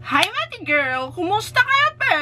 Hi, Mati Girl! Kumusta kayo, pe?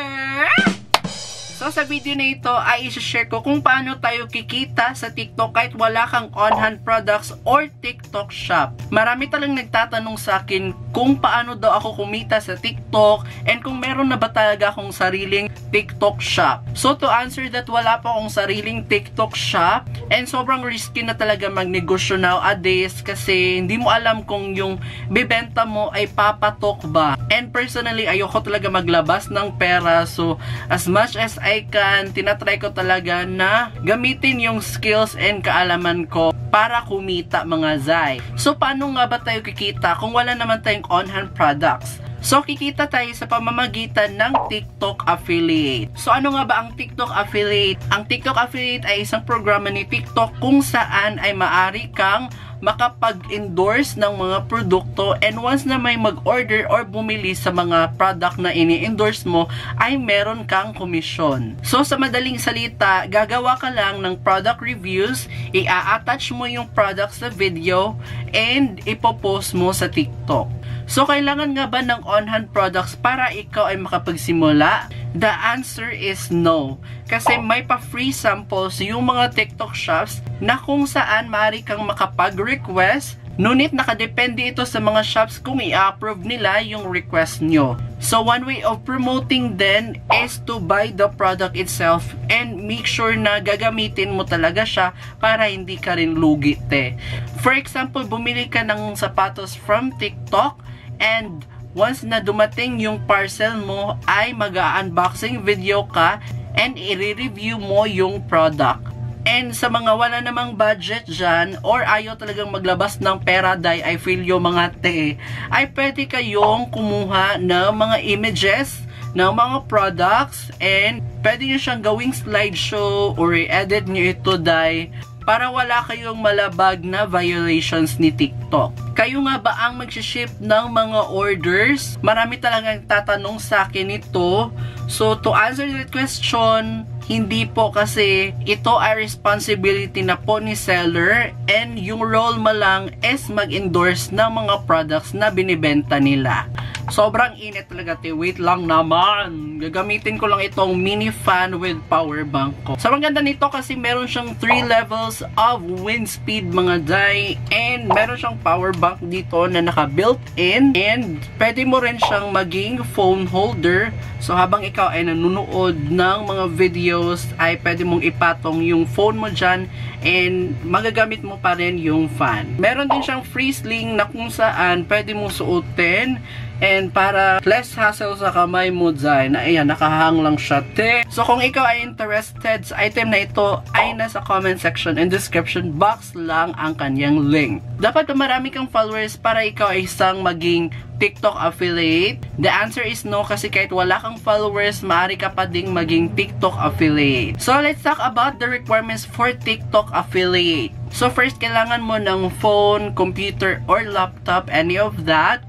So, sa video na ito ay i-share ko kung paano tayo kikita sa TikTok kahit wala kang on-hand products or TikTok shop. Marami talang nagtatanong sa akin kung paano daw ako kumita sa TikTok and kung meron na ba talaga akong sariling TikTok shop. So, to answer that, wala pa akong sariling TikTok shop and sobrang risky na talaga magnegosyo nowadays kasi hindi mo alam kung yung bibenta mo ay papatok ba. And personally, ayoko talaga maglabas ng pera. So, as much as I can, tinatry ko talaga na gamitin yung skills and kaalaman ko para kumita mga zay. So, paano nga ba tayo kikita kung wala naman tayong on-hand products? So, kikita tayo sa pamamagitan ng TikTok Affiliate. So, ano nga ba ang TikTok Affiliate? Ang TikTok Affiliate ay isang programa ni TikTok kung saan ay maaari kang makapag-endorse ng mga produkto and once na may mag-order or bumili sa mga product na ini-endorse mo, ay meron kang komisyon. So, sa madaling salita, gagawa ka lang ng product reviews, i-attach mo yung product sa video, and ipopost mo sa TikTok. So, kailangan nga ba ng on-hand products para ikaw ay makapagsimula? The answer is no. Kasi may pa-free samples yung mga TikTok shops na kung saan maaari kang makapag-request. Ngunit nakadepende ito sa mga shops kung i-approve nila yung request nyo. So, one way of promoting then is to buy the product itself and make sure na gagamitin mo talaga siya para hindi ka rin lugi, te. For example, bumili ka ng sapatos from TikTok and once na dumating yung parcel mo ay mag-unboxing video ka and i-review mo yung product. And sa mga wala namang budget dyan or ayaw talagang maglabas ng pera dahil I feel yung mga te, ay pwede kayong kumuha ng mga images ng mga products and pwede nyo siyang gawing slideshow or i-edit nyo ito dahil para wala kayong malabag na violations ni TikTok. Kayo nga ba ang mag-ship ng mga orders? Marami talagang tatanong sa akin ito. So, to answer that question, hindi po kasi ito ay responsibility na po ni seller and yung role mo lang is mag-endorse ng mga products na binibenta nila. Sobrang init talaga, te. Wait lang naman. Gagamitin ko lang itong mini fan with power bank ko. So, ang ganda nito kasi meron siyang 3 levels of wind speed mga day. And meron siyang power bank dito na naka-built-in. And pwede mo rin siyang maging phone holder. So, habang ikaw ay nanonood ng mga videos, ay pwede mong ipatong yung phone mo dyan. And magagamit mo pa rin yung fan. Meron din siyang free sling na kung saan pwede mong suotin. And para less hassle sa kamay mo dyan, na ayan, nakahang lang siya, te. So, kung ikaw ay interested sa item na ito, ay nasa comment section and description box lang ang kanyang link. Dapat marami kang followers para ikaw ay isang maging TikTok affiliate? The answer is no kasi kahit wala kang followers, maaari ka pa ding maging TikTok affiliate. So, let's talk about the requirements for TikTok affiliate. So, first, kailangan mo ng phone, computer, or laptop, any of that.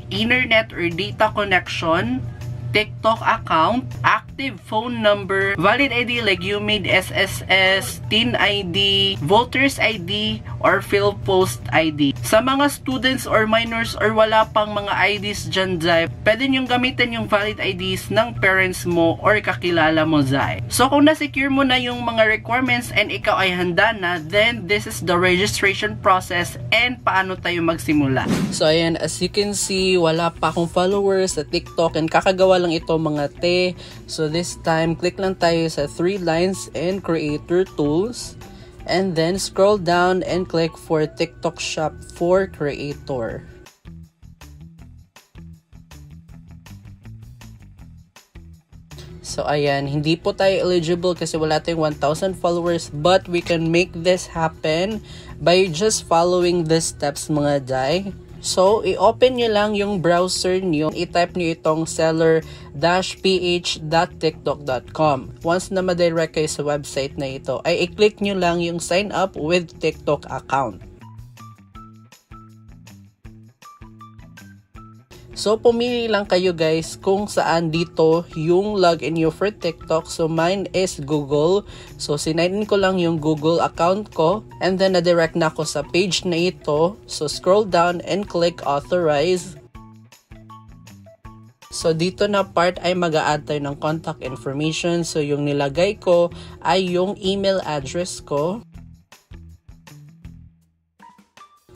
Internet or data connection, TikTok account, active phone number, valid ID like you made SSS, TIN ID, Voters ID, or PhilPost ID. Sa mga students or minors or wala pang mga IDs dyan, Zay, pwede nyong gamitin yung valid IDs ng parents mo or kakilala mo, Zay. So, kung na-secure mo na yung mga requirements and ikaw ay handa na, then this is the registration process and paano tayo magsimula. So, ayan, as you can see, wala pa akong followers sa TikTok and kakagawa lang ito mga te. So, this time, click lang tayo sa 3 lines and creator tools. And then, scroll down and click for TikTok Shop for Creator. So, ayan, hindi po tayo eligible kasi wala tayong 1,000 followers, but we can make this happen by just following these steps mga day. So, i-open nyo lang yung browser nyo. I-type nyo itong seller-ph.tiktok.com. Once na ma-direct kayo sa website na ito, ay i-click nyo lang yung sign up with TikTok account. So, pumili lang kayo guys kung saan dito yung login nyo for TikTok. So, mine is Google. So, sinign ko lang yung Google account ko. And then, na-direct na ako sa page na ito. So, scroll down and click authorize. So, dito na part ay mag-a-add tayo ng contact information. So, yung nilagay ko ay yung email address ko.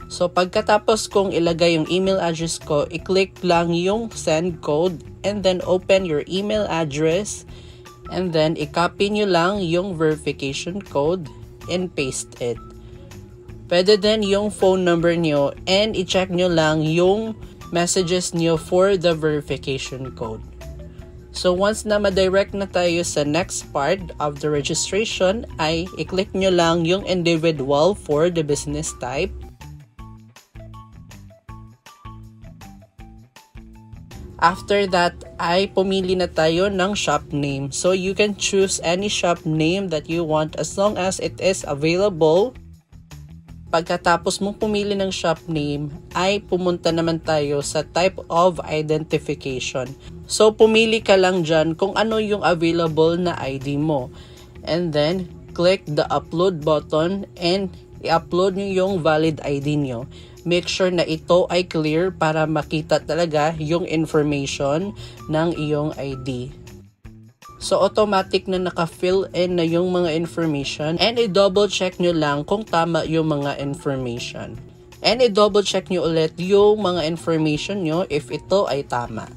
So, pagkatapos kong ilagay yung email address ko, i-click lang yung send code and then open your email address and then i-copy nyo lang yung verification code and paste it. Pwede din yung phone number nyo and i-check nyo lang yung messages nyo for the verification code. So, once na ma-direct na tayo sa next part of the registration, ay i-click nyo lang yung individual for the business type. After that, ay pumili na tayo ng shop name. So, you can choose any shop name that you want as long as it is available. Pagkatapos mong pumili ng shop name, ay pumunta naman tayo sa type of identification. So, pumili ka lang dyan kung ano yung available na ID mo. And then, click the upload button and i-upload nyo yung valid ID nyo. Make sure na ito ay clear para makita talaga yung information ng iyong ID. So, automatic na naka-fill in na yung mga information and i-double check nyo lang kung tama yung mga information. And i-double check nyo ulit yung mga information nyo if ito ay tama.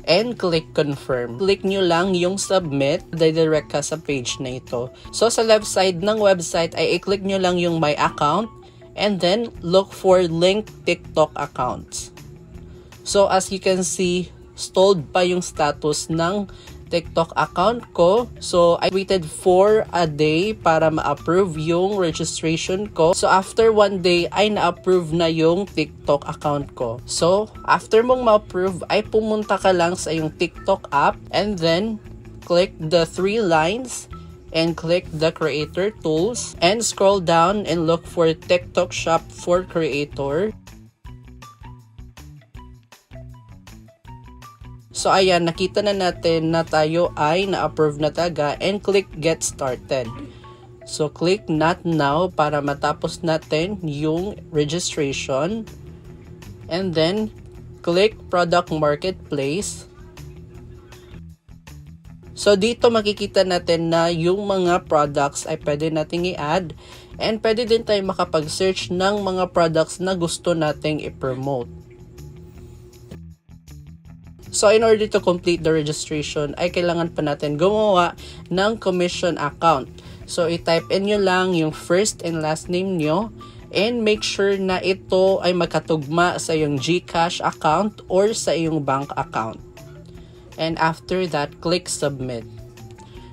And click confirm. Click nyo lang yung submit, direct ka sa page na ito. So, sa left side ng website ay i-click nyo lang yung my account and then look for link TikTok accounts. So, as you can see, stalled pa yung status ng TikTok account ko. So, I waited for a day para ma-approve yung registration ko. So, after 1 day, ay na-approve na yung TikTok account ko. So, after mong ma-approve, ay pumunta ka lang sa yung TikTok app and then click the 3 lines and click the creator tools and scroll down and look for TikTok shop for creator. So, ayan, nakita na natin na tayo ay na-approve na talaga and click get started. So, click not now para matapos natin yung registration. And then, click product marketplace. So, dito makikita natin na yung mga products ay pwede nating i-add and pwede din tayo makapag-search ng mga products na gusto nating i-promote. So, in order to complete the registration, ay kailangan pa natin gumawa ng commission account. So, i-type in nyo lang yung first and last name nyo and make sure na ito ay magkatugma sa yung GCash account or sa yung bank account. And after that, click submit.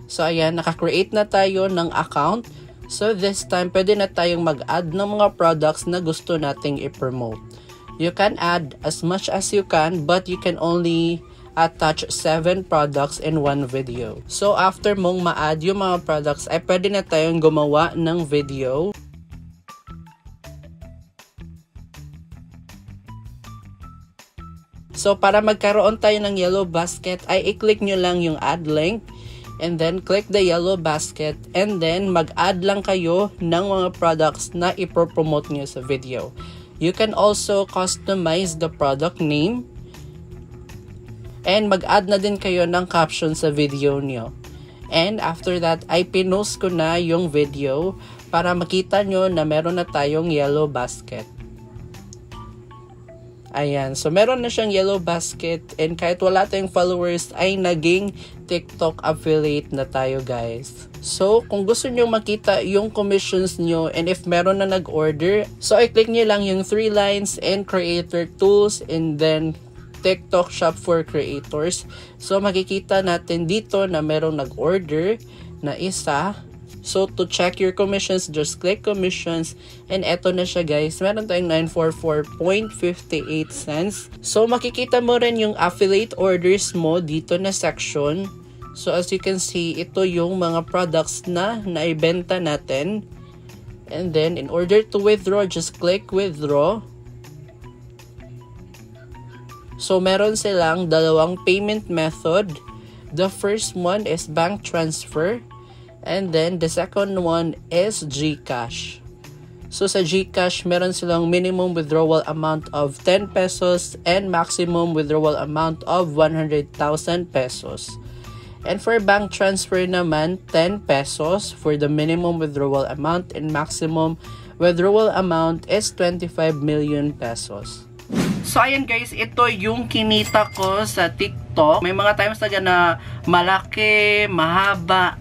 So, ayan, nakakreate na tayo ng account. So, this time, pwede na tayong mag-add ng mga products na gusto nating i-promote. You can add as much as you can, but you can only attach 7 products in one video. So, after mong ma-add yung mga products, ay pwede na tayong gumawa ng video. So, para magkaroon tayo ng yellow basket, ay i-click nyo lang yung add link. And then, click the yellow basket. And then, mag-add lang kayo ng mga products na ipopromote nyo sa video. You can also customize the product name and mag-add na din kayo ng caption sa video nyo. And after that, ay pinost ko na yung video para makita nyo na meron na tayong yellow basket. Ayan, so meron na siyang yellow basket and kahit wala tayong followers ay naging TikTok affiliate na tayo, guys. So, kung gusto nyo makita yung commissions nyo and if meron na nag-order, so i-click nyo lang yung 3 lines and creator tools and then TikTok shop for creators. So, makikita natin dito na merong nag-order na isa. So, to check your commissions, just click commissions. And eto na siya, guys. Meron tayong 944.58 cents. So, makikita mo rin yung affiliate orders mo dito na section. So, as you can see, ito yung mga products na naibenta natin. And then, in order to withdraw, just click withdraw. So, meron silang dalawang payment method. The first one is bank transfer. And then, the second one is GCash. So sa GCash, meron silang minimum withdrawal amount of 10 pesos and maximum withdrawal amount of 100,000 pesos. And for bank transfer naman, 10 pesos for the minimum withdrawal amount and maximum withdrawal amount is 25 million pesos. So ayan guys, ito yung kinita ko sa TikTok. May mga times talaga na malaki, mahaba,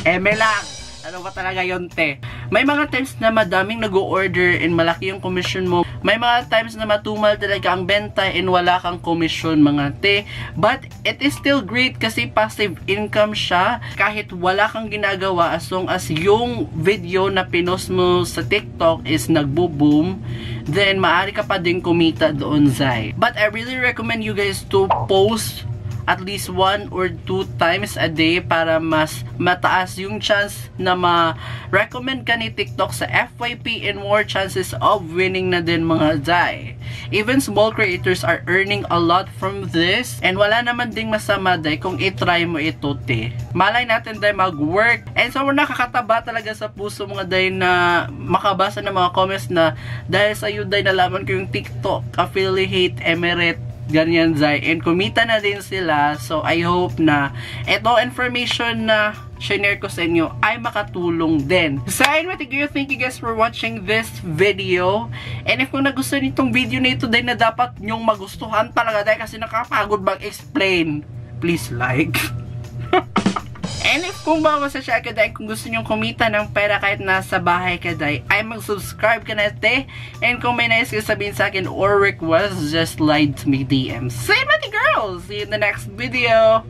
lang. Ano ba talaga yun, te? May mga times na madaming nag-o-order and malaki yung commission mo. May mga times na matumal talaga ang benta and wala kang commission, mga te. But it is still great kasi passive income siya. Kahit wala kang ginagawa, as long as yung video na pinost mo sa TikTok is nagbo-boom, then maaari ka pa din kumita doon, Zai. But I really recommend you guys to post at least 1 or 2 times a day para mas mataas yung chance na ma-recommend ka ni TikTok sa FYP and more chances of winning na din, mga Zai. Even small creators are earning a lot from this and wala naman ding masama, Day, kung i-try mo ito, te. Malay natin, Day, mag-work. And so, nakakataba talaga sa puso, mga Day, na makabasa ng mga comments na dahil sa iyo, Day, nalaman ko yung TikTok affiliate emirate ganyan, Zai. And kumita na din sila. So, I hope na ito information na share ko sa inyo ay makatulong din. So, anyway, thank you guys for watching this video. And if kung nagustuhan nitong video na ito, dahil na dapat nyong magustuhan talaga, dahil kasi nakapagod mag-explain, please like. And if kung bago sa siya kaday, kung gusto nyong kumita ng pera kahit nasa bahay kaday, ay mag-subscribe ka na, te. And kung may nais ka sabihin sa akin or request, just slide to me DM. Say, Mati girls! See you in the next video!